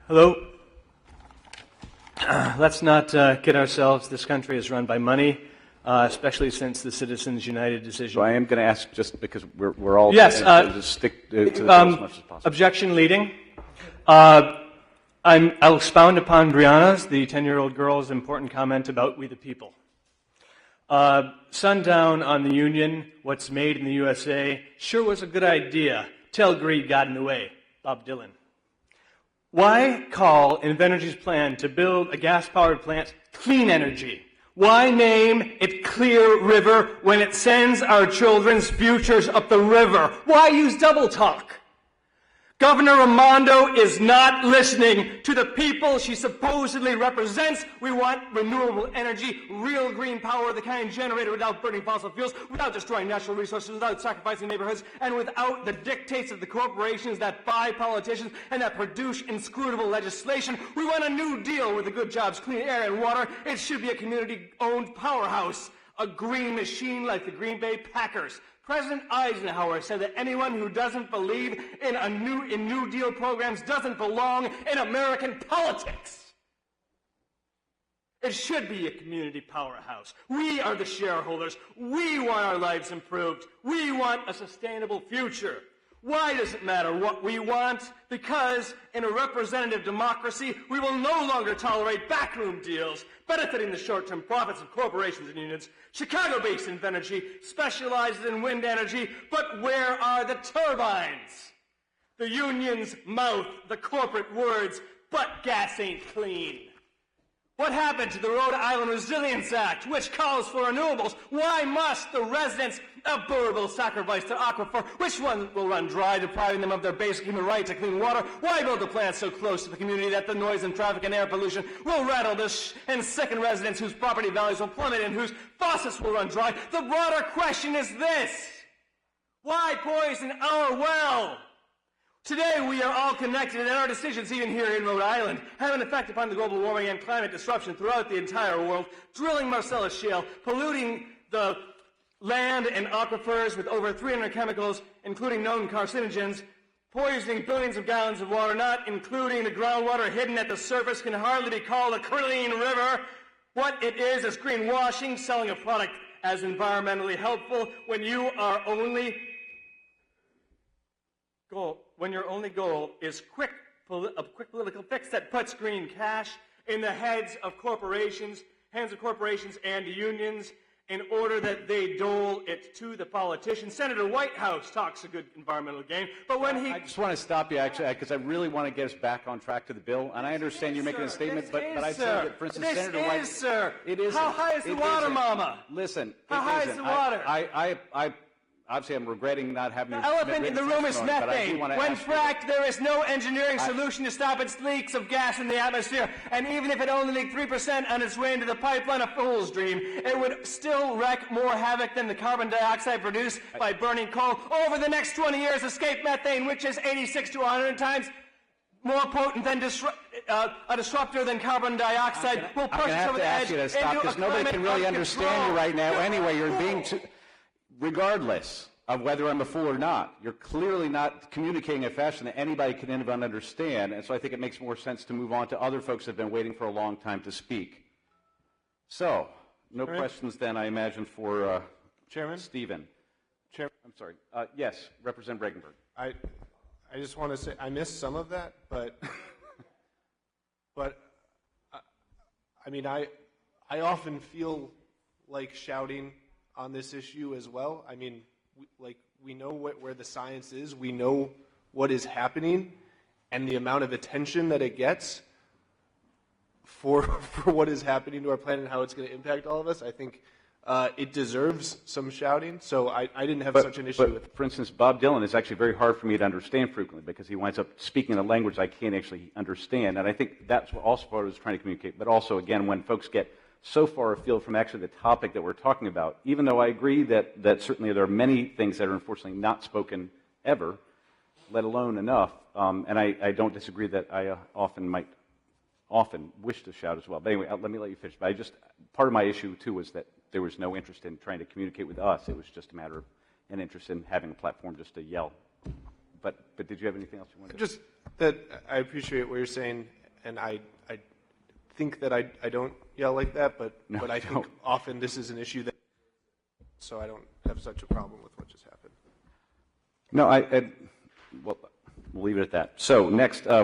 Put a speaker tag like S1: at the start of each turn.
S1: Hello. Let's not kid ourselves. This country is run by money, especially since the Citizens United decision.
S2: So I am going to ask, just because we're all
S1: yes,
S2: to stick to the as much as possible.
S1: Objection leading. I'll expound upon Brianna's, the 10-year-old girl's, important comment about we the people. Sundown on the Union, what's made in the USA, sure was a good idea till greed got in the way. Bob Dylan. Why call Invenergy's plan to build a gas-powered plant clean energy? Why name it Clear River when it sends our children's futures up the river? Why use double talk? Governor Raimondo is not listening to the people she supposedly represents. We want renewable energy, real green power, the kind generated without burning fossil fuels, without destroying natural resources, without sacrificing neighborhoods, and without the dictates of the corporations that buy politicians and that produce inscrutable legislation. We want a new deal with the good jobs, clean air, and water. It should be a community-owned powerhouse, a green machine like the Green Bay Packers. President Eisenhower said that anyone who doesn't believe in New Deal programs doesn't belong in American politics. It should be a community powerhouse. We are the shareholders. We want our lives improved. We want a sustainable future. Why does it matter what we want? Because in a representative democracy, we will no longer tolerate backroom deals benefiting the short-term profits of corporations and unions. Chicago-based Invenergy specializes in wind energy, but where are the turbines? The unions mouth the corporate words, but gas ain't clean. What happened to the Rhode Island Resilience Act, which calls for renewables? Why must the residents of Burrillville sacrifice their aquifer? Which one will run dry, depriving them of their basic human right to clean water? Why build a plant so close to the community that the noise and traffic and air pollution will rattle and sicken residents whose property values will plummet and whose faucets will run dry? The broader question is this: why poison our well? Today we are all connected, and our decisions, even here in Rhode Island, have an effect upon the global warming and climate disruption throughout the entire world. Drilling Marcellus Shale, polluting the land and aquifers with over 300 chemicals, including known carcinogens, poisoning billions of gallons of water, not including the groundwater hidden at the surface, can hardly be called a clean river. What it is greenwashing, selling a product as environmentally helpful when your only goal is a quick political fix that puts green cash in the hands of corporations and unions in order that they dole it to the politicians. Senator Whitehouse talks a good environmental game, but when he...
S2: I just want to stop you, actually, because I really want to get us back on track to the bill, and I understand you're making a statement, but I say that, for instance, Senator Whitehouse...
S1: sir.
S2: It is,
S1: how high is the water, Mama?
S2: Listen,
S1: how high is the water?
S2: Obviously, I'm regretting not having...
S1: The elephant in the room is methane. When fracked, there is no engineering solution to stop its leaks of gas in the atmosphere. And even if it only leaked 3% on its way into the pipeline, a fool's dream, it would still wreak more havoc than the carbon dioxide produced by burning coal. Over the next 20 years, escaped methane, which is 86 to 100 times more potent than a disruptor than carbon dioxide, will push us over the edge into a climate of control.
S2: Because nobody can really understand you right now. Anyway, you're being too... Regardless of whether I'm a fool or not, you're clearly not communicating in a fashion that anybody can even understand, and so I think it makes more sense to move on to other folks that have been waiting for a long time to speak. So, no questions then, I imagine, for
S3: Chairman?
S2: Stephen.
S3: Chairman?
S2: I'm sorry. Yes, Representative Regenberg.
S3: I just want to say, I missed some of that, but I mean, I often feel like shouting on this issue as well. I mean, we know where the science is. We know what is happening, and the amount of attention that it gets for what is happening to our planet and how it's going to impact all of us. I think it deserves some shouting. So I didn't have such an issue with it.
S2: For instance, Bob Dylan is actually very hard for me to understand frequently because he winds up speaking a language I can't actually understand, and I think that's what also what I was trying to communicate. But also, again, when folks get so far afield from actually the topic that we're talking about, even though I agree that certainly there are many things that are unfortunately not spoken ever, let alone enough, and I don't disagree that I often wish to shout as well. But anyway, let me let you finish. But part of my issue, too, was that there was no interest in trying to communicate with us. It was just a matter of an interest in having a platform just to yell. But did you have anything else you wanted to say?
S3: Just that I appreciate what you're saying, and I think that I don't yell like that, but
S2: No,
S3: but I think
S2: don't.
S3: often this is an issue that, so I don't have such a problem with what just happened.
S2: No, well, we'll leave it at that. So next.